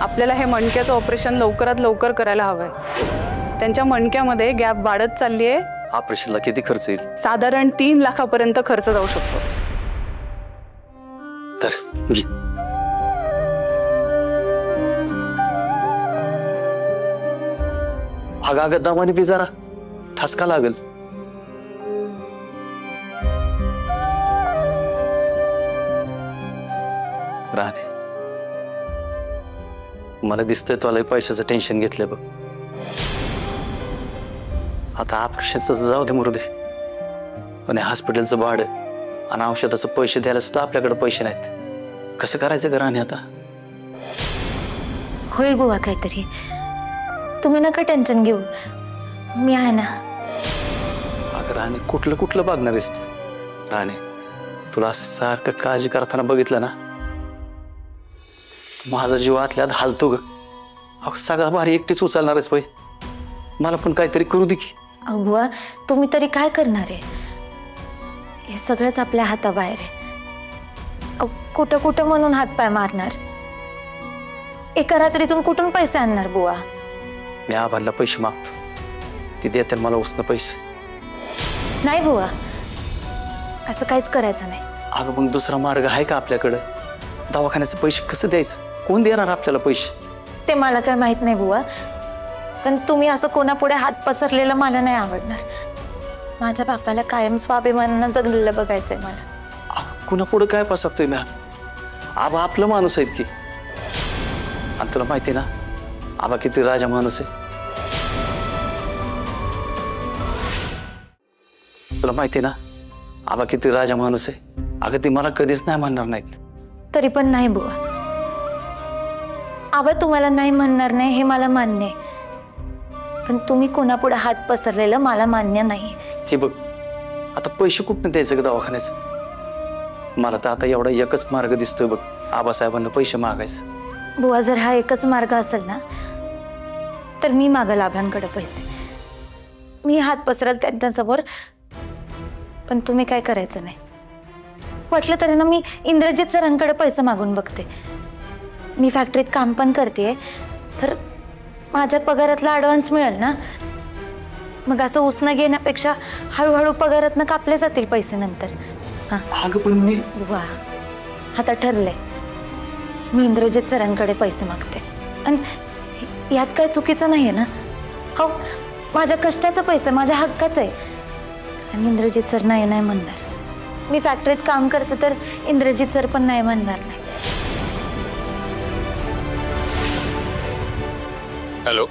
आपल्याला हे मणक्याचं ऑपरेशन लवकरात लवकर करायला हवंय। त्यांच्या मणक्यामध्ये गॅप वाढत चालली आहे। ऑपरेशनला किती खर्च येईल? साधारण 3 लाखापर्यंत खर्च जाऊ शकतो। तर अगं दमाने बी जरा ठसका लागल। राणे, मला दिसतंय तुला पैशाचं टेन्शन घेतलं बघ। आता ऑपरेशनचं जाऊ दे, मरू दे, पण हॉस्पिटलचं भाडं आणि औषधाचं पैसे द्यायला सुद्धा आपल्याकडे पैसे नाहीत। कसं करायचं का राणे आता? होईल बुवा काहीतरी, तुम्ही नका टेन्शन घेऊ, मी आहे ना। अगं राणे, कुठलं कुठलं बघणार आहेस तू? राणे, तुला असं सारखं काळजी करताना बघितलं ना, माझा जीव आतल्यात हालतो ग। सगळा भारी एकटीच उचलणार आहेस? मला पण काहीतरी करू दे की। बुवा, तुम्ही तरी काय करणार आहे? हे सगळंच आपल्या हाताबाहेर आहे। कुठं कुठं म्हणून हातपाय मारणार? एका रात्रीतून कुठून पैसे आणणार बुवा? मी आभारला पैसे मागतो, ती देते मला उसनं पैसे। नाही बुवा, असं काहीच करायचं नाही। अगं मग दुसरा मार्ग आहे का आपल्याकडं? दवाखान्याचे पैसे कसं द्यायचं? कोण देणार आपल्याला पैसे? ते मला काय माहित नाही बुवा, पण तुम्ही असं कोणापुढे हात पसरलेलं मला नाही आवडणार। माझ्या बापाला कायम स्वाभिमानानं जगलेलं बघायचंय मला। कुणा पुढे काय पसरतोय मी? आबा आपलं माणूस आहेत की, आणि तुला माहिती ना आबा किती राजा माणूस आहे। तुला माहिती ना आबा किती राजा माणूस आहे। अगं ती मला कधीच नाही म्हणणार नाहीत। तरी पण नाही बुवा, आबा तुम्हाला नाही म्हणणार नाही हे मला मान्य आहे, पण तुम्ही कोणापुढे हात पसरलेलं मला मान्य नाही। हे बघ, आता पैसे कुठून द्यायचं का दवाखान्याचं? मला तर आता एवढा एकच मार्ग दिसतोय बघ, आबासाहेबांना पैसे मागायचं। बुवा, जर हा एकच मार्ग असेल ना, तर मी मागल आबांकडे पैसे, मी हात पसरल त्यांच्यासमोर, पण तुम्ही काय करायचं नाही। वाटलं तरी ना मी इंद्रजित सरांकडे पैसे मागून बघते। मी फॅक्टरीत काम पण करते, तर माझ्या पगारातला ॲडव्हान्स मिळेल ना, मग असं उसनं घेण्यापेक्षा हळूहळू पगारातनं कापले जातील पैसे नंतर। अगं पण मी वा, आता ठरलंय, मी इंद्रजित सरांकडे पैसे मागते, आणि यात काय चुकीचं नाहीये ना? हो, माझ्या कष्टाचा पैसा माझ्या हक्काचा आहे, आणि इंद्रजित सर नाही नाही म्हणणार। मी फॅक्टरीत काम करते तर इंद्रजित सर पण नाही म्हणणार नाही। हॅलो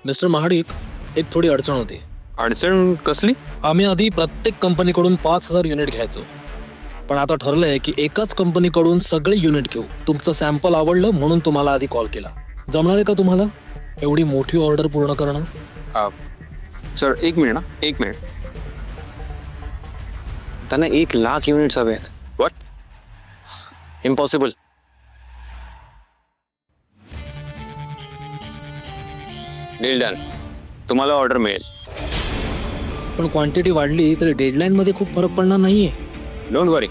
मिस्टर महाडिक, एक थोडी अडचण होती। अडचण कसली? आम्ही आधी प्रत्येक कंपनीकडून 5000 युनिट घ्यायचो, पण आता ठरलंय की एकाच कंपनीकडून सगळे युनिट घेऊ। तुमचं सॅम्पल आवडलं म्हणून तुम्हाला आधी कॉल केला। जमणार आहे का तुम्हाला एवढी मोठी ऑर्डर पूर्ण करणं? सर एक मिनिट ना, एक मिनिट। त्यांना 1 लाख युनिट्स हवे आहेत। व्हॉट? इम्पॉसिबल। डील डन, तुम्हाला ऑर्डर मिळेल। पण क्वांटिटी वाढली तरी डेडलाईन मध्ये खूप फरक पडणार नाहीये। डोंट वरी,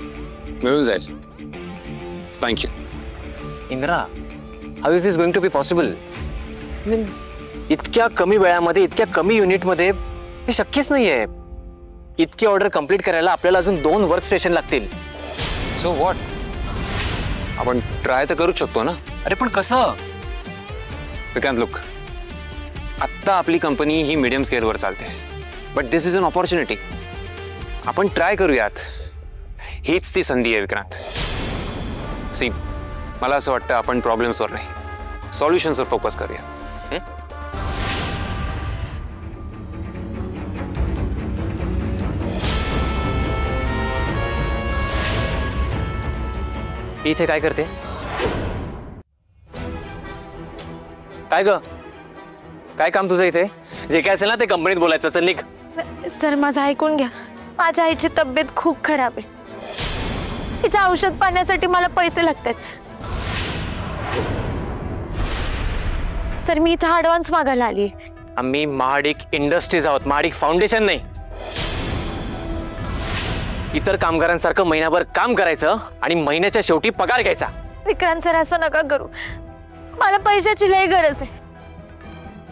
मिळून जाईल। Thank you. Indra, how is this going to be possible? इतक्या कमी वेळामध्ये इतक्या कमी युनिटमध्ये हे शक्यच नाहीये। इतकी ऑर्डर कंप्लीट करायला आपल्याला अजून 2 वर्क स्टेशन लागतील। So what? आपण ट्राय तर करूच शकतो ना। अरे पण कसं? विकांत, लुक, आत्ता आपली कंपनी ही मीडियम स्केलवर चालते, but this is an opportunity. आपण ट्राय करूयात, हीच ती संधी आहे विक्रांत। सी, मला असं वाटतं आपण प्रॉब्लेम्सवर नाही, सॉल्युशन्सवर फोकस करूया। इथे काय करते? काय ग? काय काम तुझं इथे? जे काय असेल ना ते कंपनीत बोलायचं। चल निघ। सर, माझं ऐकून घ्या, माझ्या आईची तब्येत खूप खराब आहे, तिच्या औषध पाण्यासाठी मला पैसे लागतात। सर, मी इथं ॲडव्हान्स मागायला आली। आम्ही महाडिक इंडस्ट्रीज आहोत, महाडिक फाउंडेशन नाही। इतर कामगारांसारखं महिनाभर काम करायचं आणि महिन्याच्या शेवटी पगार घ्यायचा। विक्रांत सर, असं नका करू, मला पैशाची लय गरज आहे.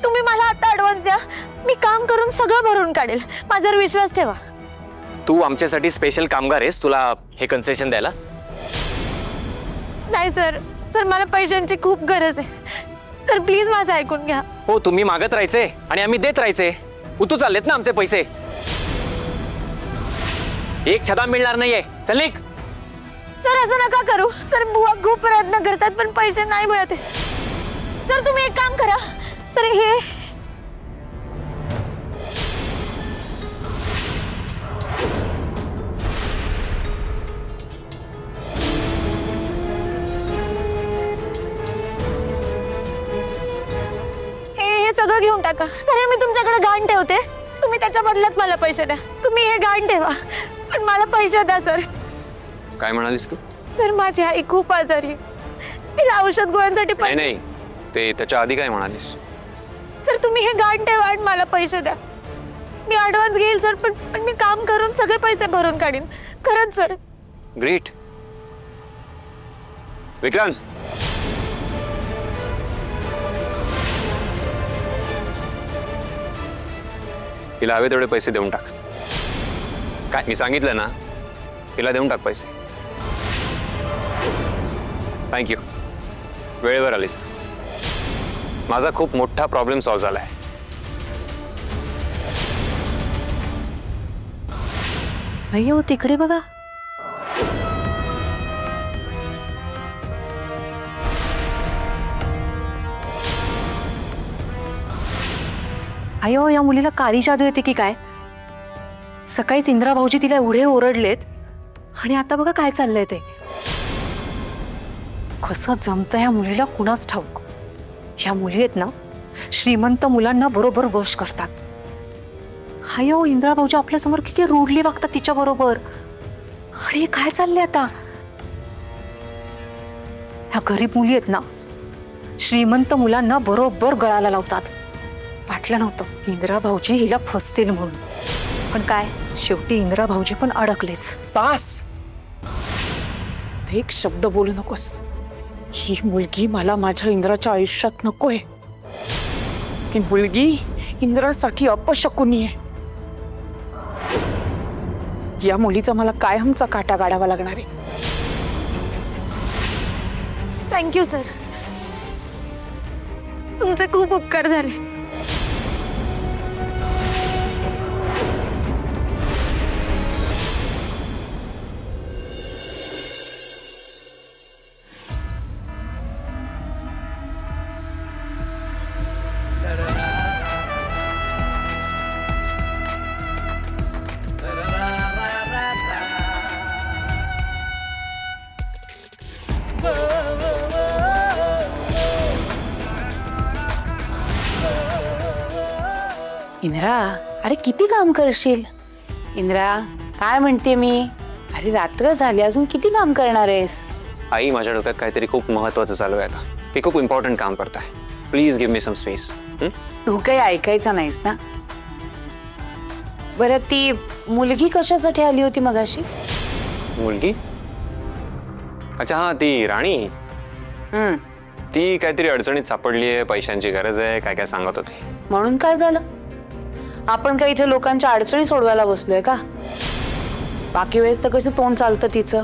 तुम्ही मला आता ऍडव्हान्स द्या, मी काम करून सगळं भरून काढेल. माझ्यावर विश्वास ठेवा. तू आमच्यासाठी स्पेशल कामगार आहेस, तुला हे कन्सेशन द्यायला? नाही सर, सर मला पैशांची खूप गरज आहे. सर प्लीज माझं ऐकून घ्या. हो, तुम्ही मागत राहायचे आणि आम्ही देत राहायचे. उतू चाललेत ना आमचे पैसे. एक छदा मिळणार नाहीये. चल निघ. सर असं नका करू. सर बुवा खूप प्रयत्न करतात पण पैसे नाही मिळत. सर तुम्ही एक काम करा. सर हे सगळं घेऊन टाका. सर मी तुमच्याकडे गाण ठेवते, तुम्ही त्याच्या बदल्यात मला पैसे द्या. तुम्ही हे गाण ठेवा पण मला पैसे द्या. सर काय म्हणालीस तू? सर माझी आई खूप आजारी, तिला औषध गोळ्यांसाठी नाही नाही, ते त्याच्या आधी काय म्हणालीस? सर तुम्ही हे गाण ठेवा आणि मला पैसे द्या. मी ऍडव्हान्स घेईल सर, पण मी काम करून सगळे पैसे भरून काढीन. खरंच सर. ग्रेट. विक्रांत, हिला हवे तेवढे पैसे देऊन टाक. काय मी सांगितलं ना, हिला देऊन टाक पैसे. थँक्यू, वेळेवर आलीस तू. माझा खूप मोठा प्रॉब्लेम सॉल्व्ह झालाय. अय्यो तिकडे बघा. अयो या मुलीला काळी जादू येते की काय? सकाळीच इंद्रा भाऊजी तिला एवढे ओरडलेत आणि आता बघा काय चाललंय ते. कसं जमतं ह्या मुलीला कुणाच ठाऊक. ह्या मुली आहेत ना, श्रीमंत मुलांना बरोबर वश करतात. अयो इंद्रा भाऊजी आपल्या समोर किती रूडली वागतात तिच्या बरोबर. आणि काय चाललंय आता? ह्या गरीब मुली आहेत ना, श्रीमंत मुलांना बरोबर गळाला लावतात. वाटलं नव्हतं इंद्रा भाऊजी हिला फसतील म्हणून, पण काय शेवटी इंद्रा भाऊजी पण अडकलेच. तास एक शब्द बोलू नकोस. ही मुलगी मला माझ्या इंद्राच्या आयुष्यात नकोय. ती मुलगी इंद्रासाठी अपशकुनी आहे. या मुलीचा मला कायमचा काटा काढावा लागणार आहे. थँक्यू सर, तुमचे खूप उपकार झाले. इंद्रा, अरे किती काम करशील? इंद्रा काय म्हणते मी? अरे रात्र झाली, अजून किती काम करणार आहेस? आई, माझ्या डोक्यात काहीतरी खूप महत्त्वाचं चालू आहे आता. हे खूप इम्पॉर्टंट काम करताय. Please give me some space. तू काही ऐकायचं नाहीस ना? बरं ती मुलगी कशासाठी आली होती मगाशी? मुलगी? अच्छा हा, ती राणी. ती काहीतरी अडचणीत सापडली आहे, पैशांची गरज आहे, काय काय सांगत होती. म्हणून काय झालं? आपण काय इथे लोकांच्या अडचणी सोडवायला बसलोय का? बाकी वेळेस तर कसं तोंड चालतं तिचं.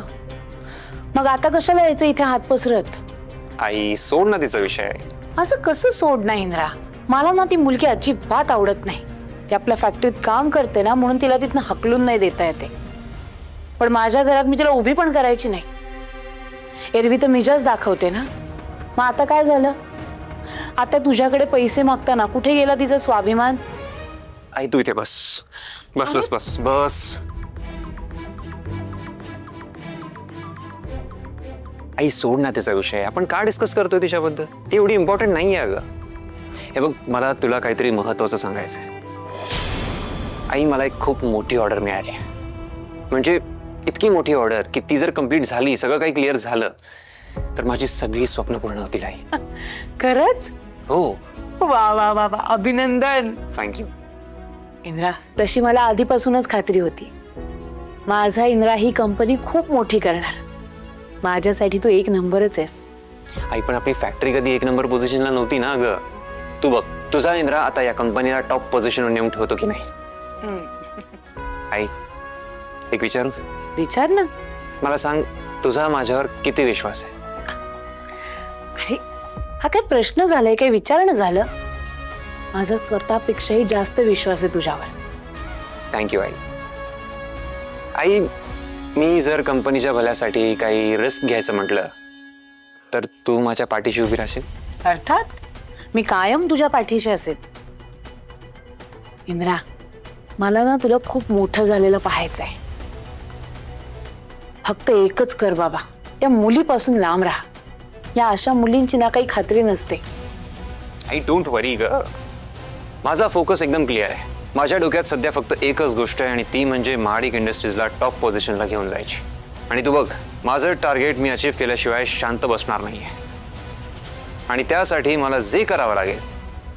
मग आता कशाला यायचं इथे हात पसरत? आई सोड ना तिचा विषय. असं कसं सोड ना इंद्रा? मला ना ती मुलगी अजिबात आवडत नाही. ती आपल्या फॅक्टरीत काम करते ना, म्हणून तिला तिथनं हकलून नाही देता येते. पण माझ्या घरात मी तिला उभी पण करायची नाही. एरवी तर मिजाज दाखवते ना. मग आता काय झालं? आता तुझ्याकडे पैसे मागताना कुठे गेला तिचा स्वाभिमान? आई तू इथे बस बस बस बस बस. आई सोड ना त्याचा विषय. आपण का डिस्कस करतोय तिच्याबद्दल? ती एवढी इम्पॉर्टंट नाही आहे अगं. हे बघ, मला तुला काहीतरी महत्त्वाचं सांगायचंय. आई, मला एक खूप मोठी ऑर्डर मिळाली. म्हणजे इतकी मोठी ऑर्डर की ती जर कंप्लीट झाली, सगळं काही क्लिअर झालं, तर माझी सगळी स्वप्न पूर्ण होतील आई. खरंच? हो. वा वा वा वा, अभिनंदन. थँक्यू. इंद्रा, तशी मला आधीपासूनच खात्री होती. माझा इंद्रा ही कंपनी खूप मोठी करणार. माझ्यासाठी तू एक नंबरच आहेस. आई पण आपली फॅक्टरी कधी 1 नंबर पोझिशनला नव्हती ना ग. तू बघ तुझा इंद्रा आता या कंपनीला टॉप पोझिशनवर नेऊन ठेवतो की नाही. आई एक विचारू? विचार ना. मला सांग तुझा माझ्यावर किती विश्वास आहे? अरे हा काय प्रश्न झालाय, काय विचारणं झालं? माझा स्वतःपेक्षाही जास्त विश्वास आहे तुझ्यावर. थँक्यू आई. आई मी जर कंपनीच्या भल्यासाठी काही रिस्क घ्यायचं म्हटलं तर तू माझ्या पाठीशी उभी राहशील? अर्थात मी कायम तुझ्या पाठीशी असेल. इंद्रा मला ना तुला खूप मोठं झालेलं पाहायचंय. फक्त एकच कर बाबा, त्या मुलीपासून लांब राहा. या अशा मुलींची ना काही खात्री नसते. आई डोंट वरी ग, माझा फोकस एकदम क्लिअर आहे. माझ्या डोक्यात सध्या फक्त एकच गोष्ट आहे आणि ती म्हणजे महाडिक इंडस्ट्रीजला टॉप पोझिशनला घेऊन जायची. आणि तू बघ माझं टार्गेट मी अचीव्ह केल्याशिवाय शांत बसणार नाहीये. आणि त्यासाठी मला जे करावं लागेल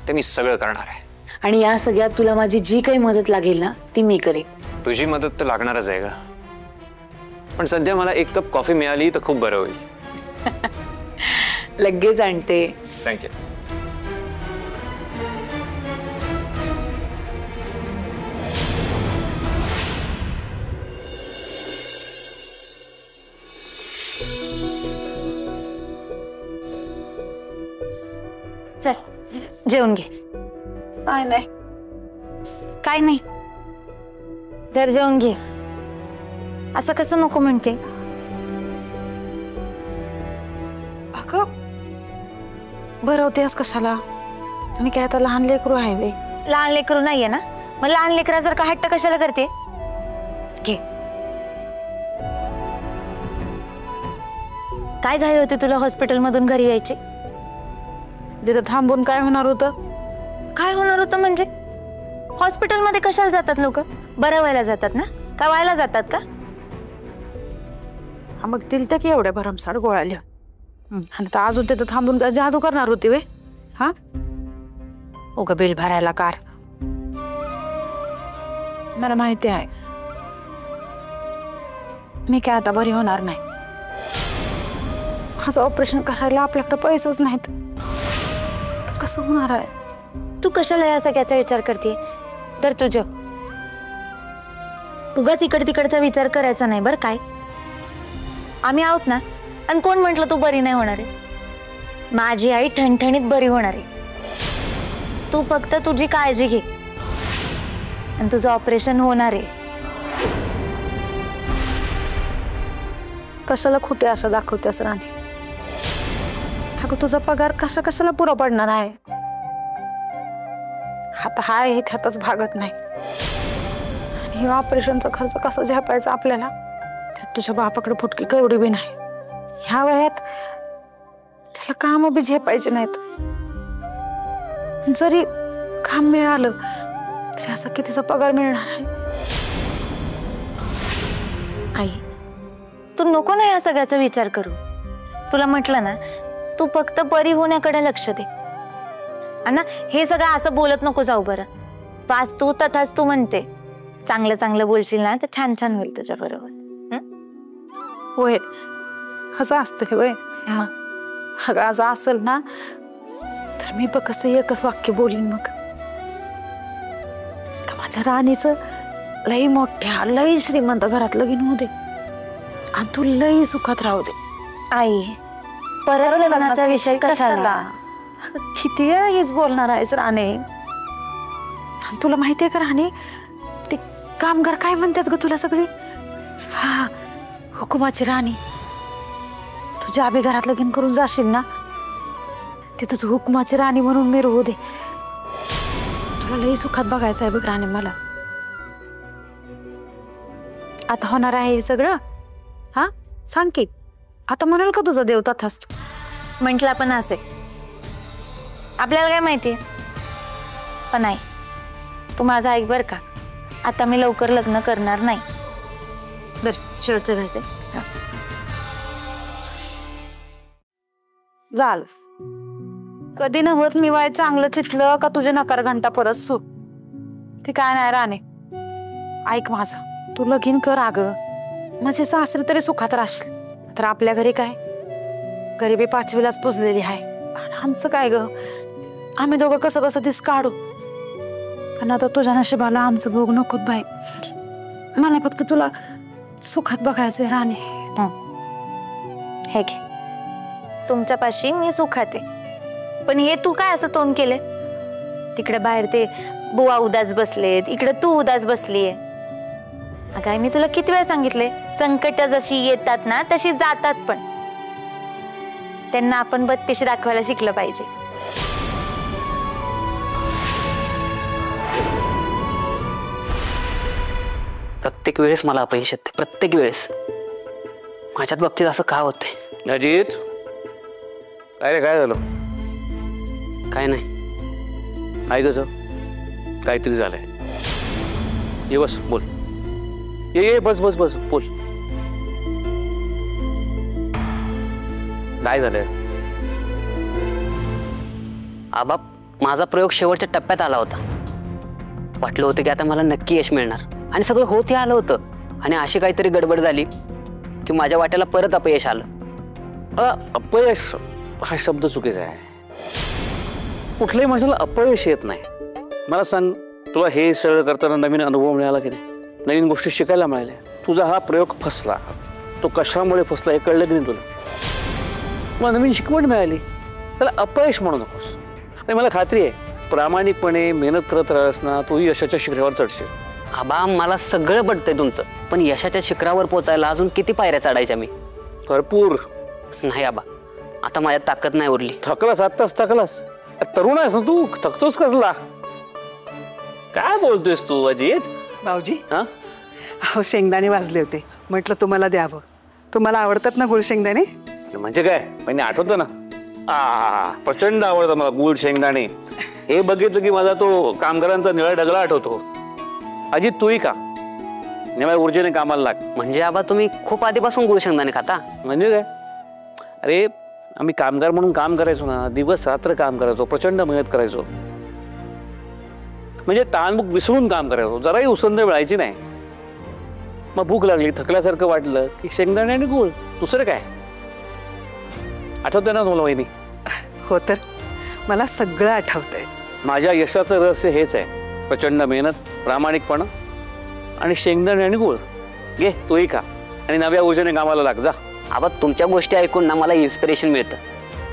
ते मी सगळं करणार आहे. आणि या सगळ्यात तुला माझी जी काही मदत लागेल ना ती मी करेन. तुझी मदत तर लागणारच आहे ग, पण सध्या मला 1 कप कॉफी मिळाली तर खूप बरं होईल. लगेच आणते. थँक्यू. चल जेवून घे. नाही नाही काय नाही, घर जेवून घे. असं कसं नको म्हणते? अगं बरं होतेस कशाला? आणि काय आता लहान लेकरू आहे बे. लहान लेकरू नाहीये ना, मग लहान लेकरासारखा हट्ट कशाला करते? घे. काय घाई होते तुला हॉस्पिटलमधून घरी यायची? तिथं थांबून काय होणार होतं? काय होणार होतं म्हणजे? हॉस्पिटलमध्ये कशाला जातात लोक? बरं व्हायला जातात ना, का व्हायला जातात का? हा मग दिल तर की एवढ्या भरमसाठ गोळ्या लिहून. आणि आता अजून तिथं थांबून काय जादू करणार होती वे? हा उगा बिल भरायला कार. मला माहिती आहे मी काय आता बरी होणार नाही. असं ऑपरेशन करायला आपल्याकडे पैसेच नाहीत. तर कसं होणार आहे? तू कशाला या सगळ्याचा विचार करते? तर तुझं उगाच इकड तिकडचा विचार करायचा नाही बरं. काय आम्ही आहोत ना. आणि कोण म्हटलं तू बरी नाही होणार आहे? माझी आई ठणठणीत बरी होणार आहे. तू फक्त तुझी काळजी घे आणि तुझं ऑपरेशन होणार आहे. कशाला खोटे असं दाखवते असं राणी? अगं तुझा पगार कशाला पुरा पडणार आहे? आता हाय हे त्यातच भागत नाही. आणि हे ऑपरेशनचा खर्च कसा झेपायचा आपल्याला? त्यात तुझ्या बापाकडे फुटकी केवढी बी नाही. ह्या वयात त्याला काम बी झेपायचे नाहीत. जरी काम मिळालं तरी असा कितीचा पगार मिळणार आहे? आई तू नको ना या सगळ्याचा विचार करू. तुला म्हटलं ना, तू फक्त बरी होण्याकडे लक्ष दे. आणि हे सगळं असं बोलत नको जाऊ बरं. वाच तू तथाच तू म्हणते. चांगलं चांगलं बोलशील ना तर छान छान होईल तुझ्या बरोबर. होय असं असतं वय. अगं असं असेल ना तर मी बघ कसं एकच वाक्य बोलीन मग. का माझ्या राणीचं लई मोठ्या लई श्रीमंत घरात लगीन होऊ दे आणि तू लई सुखात राहू दे. आई परत लग्नाचा विषय कशाला? किती वेळा हेच बोलणार आहेस राणे? आणि तुला माहितीये का राणे, ते कामगार काय म्हणतात ग तुला सगळी? हा हुकुमाची राणी. तू जाबे घरात लगीन करून जाशील ना तिथं तू हुकुमाची राणी म्हणून मी राहू दे. तुला लई सुखात बघायचं आहे बघ राणे मला. आता होणार आहे हे सगळं? हा सांग की आता म्हणाल का तुझा देव तथाच तू? म्हटला पण असे आपल्याला काय माहिती. पण नाही तू माझं ऐक बर का. आता मी लवकर लग्न करणार नाही. बरं शेवटचं घ्यायचंय. झालं कधी नव्हत मी वाय चांगलं चितलं का तुझे नकार घंटा परत सु. ते काय नाही राणे, ऐक माझं. तू लगीन कर अगं. माझे सासरे तरी सुखात राहशील. तर आपल्या घरी काय गरिबी 5वीलाच पुजलेली आहे. आणि आमचं काय ग, आम्ही दोघं कसं बसं दिस काढू. पण आता तुझ्या नशिबाला आमचं भोग नकोत बाई. मला फक्त तुला सुखात बघायचंय राणी. हे घे, तुमच्यापाशी मी सुखात आहे. पण हे तू काय असं तोंड केले? तिकडे बाहेर ते बुवा उदास बसलेत, इकडे तू उदास बसलीये. अगं मी तुला किती वेळा सांगितले, संकट जशी येतात ना तशी जातात, पण त्यांना आपण बत्तीशी दाखवायला शिकलं पाहिजे. प्रत्येक वेळेस मला अपयश येते, प्रत्येक वेळेस. माझ्याच बाबतीत असं का होतंय? अजित, काय रे, काय झालं? काय नाही. काय कसं काहीतरी झालंय. ये बस, बोल. ये बस बस बस बोल. काय झालंय? आबा, माझा प्रयोग शेवटच्या टप्प्यात आला होता. वाटलं होतं की आता मला नक्की यश मिळणार, आणि सगळं होत आलं होतं. आणि अशी काहीतरी गडबड झाली की माझ्या वाट्याला परत अपयश आलं. अपयश हा शब्द चुकीचा आहे. कुठल्याही माणसाला अपयश येत नाही. मला सांग, तुला हे सगळं करताना नवीन अनुभव मिळाला की नाही? नवीन गोष्टी शिकायला मिळाल्या. तुझा हा प्रयोग फसला, तो कशामुळे फसला हे कळलं की नाही तुला? मला नवीन शिकवण मिळाली, त्याला अपयश म्हणू नकोस. आणि मला खात्री आहे, प्रामाणिकपणे मेहनत करत राहिलास ना, तूही यशाच्या शिखरावर चढशील. आबा, मला सगळं पडतंय तुमचं, पण यशाच्या शिखरावर पोचायला अजून किती पायऱ्या चढायच्या मी? भरपूर. नाही आबा, आता माझ्यात ताकद नाही उरली. थकलास, आत्ताच थकलास. तरुण आहेस ना तू, थकतोस कसला? काय बोलतोयस तू अजित? भाऊजी, अहो शेंगदाणे वाजले होते, म्हटलं तुम्हाला द्यावं. तुम्हाला आवडतात ना गुळ शेंगदाणे? म्हणजे काय, म्हणजे आठवतं ना? प्रचंड आवडतं मला गुळ शेंगदाणे. हे बघितलं की मला तो कामगारांचा निळा डगला आठवतो. अजित, तूही का निळ्या ऊर्जेने कामाला लाग. म्हणजे आबा, तुम्ही खूप आधीपासून गुळ शेंगदाणे खाता? म्हणजे काय, अरे आम्ही कामगार म्हणून काम करायचो ना, दिवस रात्र काम करायचो, प्रचंड मेहनत करायचो. म्हणजे ताणभूक विसरून काम करायचो, जराही उसंत मिळायची नाही. मग भूक लागली, थकल्यासारखं वाटलं की शेंगदाणे आणि गुळ, दुसरं काय. आठवतंय ना तुम्हाला वहिनी? हो तर, मला सगळं आठवतंय. माझ्या यशाचं रहस्य हेच आहे, प्रचंड मेहनत, प्रामाणिकपणा आणि शेंगदाणे आणि गुळ. घे, तूही खा आणि नव्या ऊर्जेने कामाला लाग जा. आबा, तुमच्या गोष्टी ऐकून ना मला इन्स्पिरेशन मिळतं.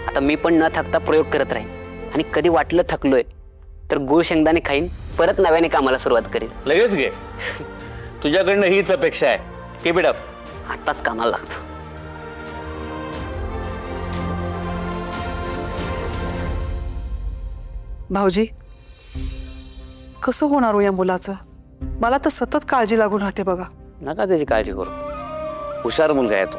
आता मी पण न थकता प्रयोग करत राहीन, आणि कधी वाटलं थकलोय तर गुळ शेंगदाणे खाईन, परत नव्याने कामाला सुरुवात करीन. लगेच घे, तुझ्याकडनं हीच अपेक्षा आहे. Keep it up. आत्ताच कामाला लागतो. भाऊजी, कसं होणार हो या मुलाचं? मला तर सतत काळजी लागून राहते बघा. नका त्याची काळजी करू, हुशार मुलगा आहे तो.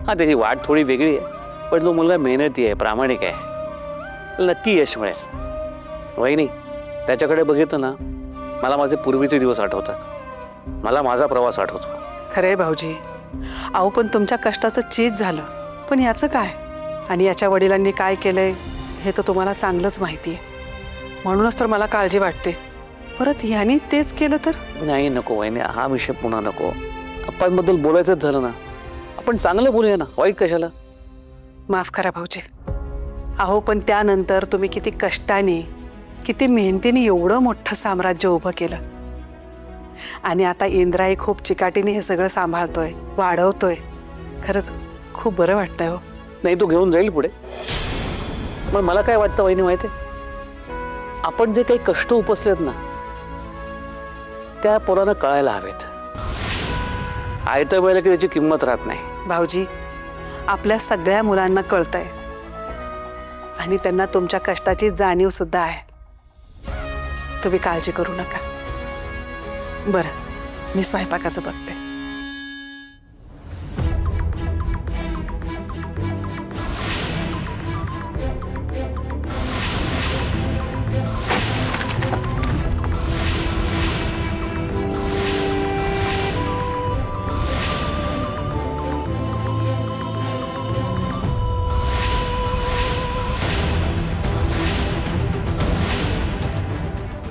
हा, त्याची वाट थोडी वेगळी आहे, पण तो मुलगा मेहनती आहे, प्रामाणिक आहे, नक्की यश मिळेल. वहिनी, त्याच्याकडे बघितलं ना, मला माझे पूर्वीचे दिवस आठवतात, मला माझा प्रवास आठवतो. खरे भाऊजी, अहो पण तुमच्या कष्टाचं चीज झालं, पण याचं काय? आणि याच्या वडिलांनी काय केलंय हे तर तुम्हाला चांगलंच माहिती आहे. म्हणूनच तर मला काळजी वाटते, परत ह्यानी तेच केलं तर. नाही, नको वहिनी, हा विषय पुन्हा नको. अप्पांबद्दल बोलायचंच झालं ना, आपण चांगलं बोलूया ना, वाईट कशाला? माफ करा भाऊजी. अहो पण त्यानंतर तुम्ही किती कष्टाने, किती मेहनतीने एवढं मोठं साम्राज्य उभं केलं, आणि आता इंद्राई खूप चिकाटीने हे सगळं सांभाळतोय, वाढवतोय. खरंच खूप बरं वाटतंय हो. नाही, तो घेऊन जाईल पुढे. पण मला काय वाटतं वहिनी माहिती आहे, आपण जे काही कष्ट उपसलेत ना, त्या पोरांना कळायला हवेत. आयतं वेळेला की त्याची किंमत राहत नाही. भाऊजी, आपल्या सगळ्या मुलांना कळतंय, आणि त्यांना तुमच्या कष्टाची जाणीव सुद्धा आहे. तुम्ही काळजी करू नका. बरं, मी स्वयंपाकाचं बघते.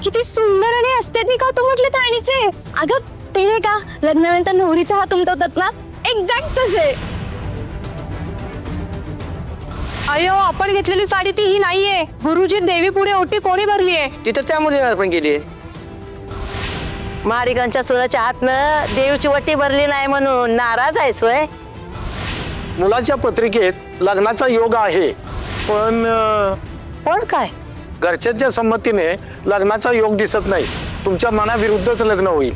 किती सुंदर आणि अस्तेटिक होतो म्हटलं ताणीचे. अगं ते नाही का लग्नानंतर नवरीचा हात उमटवतात ना, एक्झॅक्ट तसे. अयो आपण घेतलेली साडी ती ही नाहीये. गुरुजी देवी पुढे ओटी कोणी भरलीये? ती तर त्या मुलीने अर्पण केली. मारिकांच्या सोनाच्या हातनं देवीची वटी भरली नाही म्हणून नाराज आहेस वय? मुलाच्या पत्रिकेत लग्नाचा योग आहे, पण काय घरच्यांच्या संमतीने लग्नाचा योग दिसत नाही. तुमच्या मनाविरुद्धच लग्न होईल.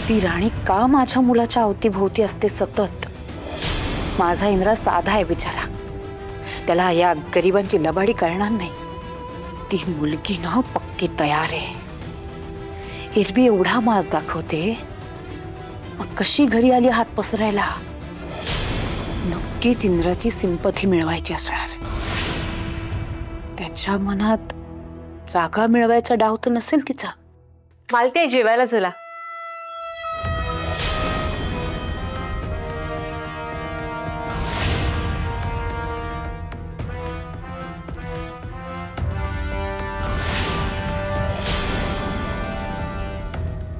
ती राणी का माझ्या मुलाच्या अवतीभोवती असते सतत? माझा इंद्रा साधा आहे बिचारा, त्याला या गरिबांची लबाडी कळणार नाही. ती मुलगी ना पक्की तयार आहे. एरवी एवढा माज दाखवते, मग कशी घरी आली हात पसरायला? नक्कीच इंद्राची सिंपथी मिळवायची असणार. त्याच्या मनात जागा मिळवायचा डाव तर नसेल तिचा. मालते जेवायला चला.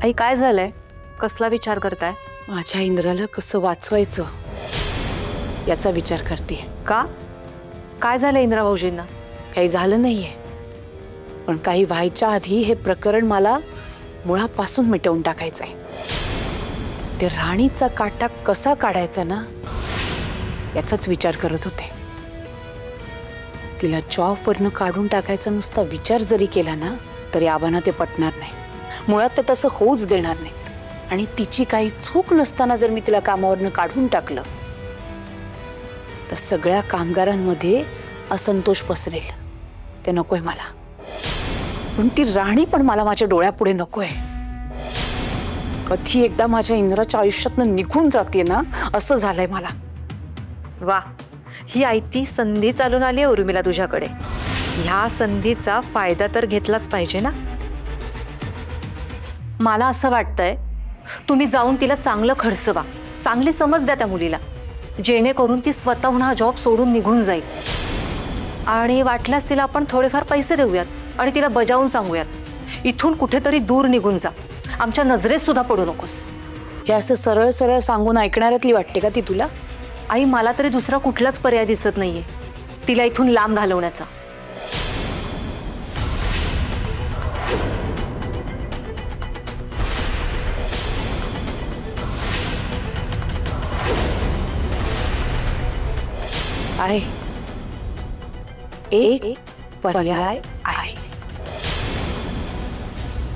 आई काय झालंय? कसला विचार करताय? माझ्या इंद्राला कसं वाचवायचं याचा विचार करते. का? काय झालं इंद्रा भाऊजींना? काही झालं नाहीये, पण काही व्हायच्या आधी हे प्रकरण मला मुळापासून मिटवून टाकायचंय. ते राणीचा काटा कसा काढायचा ना याचाच विचार करत होते. तिला जॉबवरनं काढून टाकायचा नुसता विचार जरी केला ना तरी आबांना ते पटणार नाही. मुळात ते तसं होऊच देणार नाहीत. आणि तिची काही चूक नसताना जर मी तिला कामावरनं काढून टाकलं तर सगळ्या कामगारांमध्ये असंतोष पसरेल. ते नकोय मला. पण ती राणी पण मला माझ्या डोळ्यापुढे नकोय. कधी एकदा माझ्या इंद्राच्या आयुष्यातनं निघून जाते ना असं झालंय मला. वा, ही आयती संधी चालून आली आहे उर्मिला तुझ्याकडे. ह्या संधीचा फायदा तर घेतलाच पाहिजे ना. मला असं वाटतंय तुम्ही जाऊन तिला चांगलं खडसवा, चांगली समज द्या त्या मुलीला, जेणेकरून ती स्वतःहून हा जॉब सोडून निघून जाईल. आणि वाटल्यास तिला आपण थोडेफार पैसे देऊयात आणि तिला बजावून सांगूयात, इथून कुठेतरी दूर निघून जा, आमच्या नजरेत सुद्धा पडू नकोस. हे असं सरळ सरळ सांगून ऐकणाऱ्यातली वाटते का ती तुला? आई, मला तरी दुसरा कुठलाच पर्याय दिसत नाहीये तिला इथून लांब घालवण्याचा. आहे एक पर्याय आहे.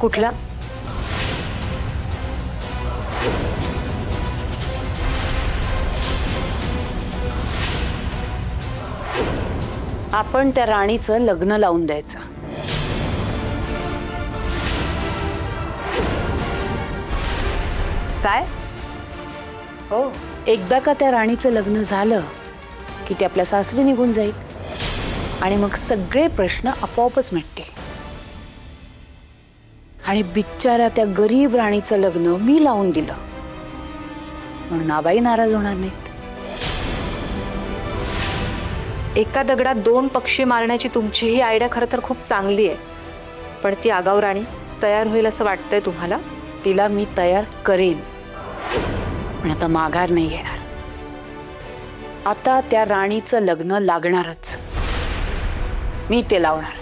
कुठला? आपण त्या राणीचं लग्न लावून द्यायचं. काय? हो, एकदा का त्या राणीचं लग्न झालं की ती आपल्या सासरी निघून जाईल आणि मग सगळे प्रश्न आपोआपच मिटतील. आणि बिचाऱ्या त्या गरीब राणीचं लग्न मी लावून दिलं म्हणून आबाई नाराज होणार नाहीत. एका दगडात दोन पक्षी मारण्याची तुमची ही आयडिया खरं तर खूप चांगली आहे, पण ती आगाऊ राणी तयार होईल असं वाटतंय तुम्हाला? तिला मी तयार करेन, पण आता माघार नाही येणार. आता त्या राणीचं लग्न लागणारच. मी ते लावणार.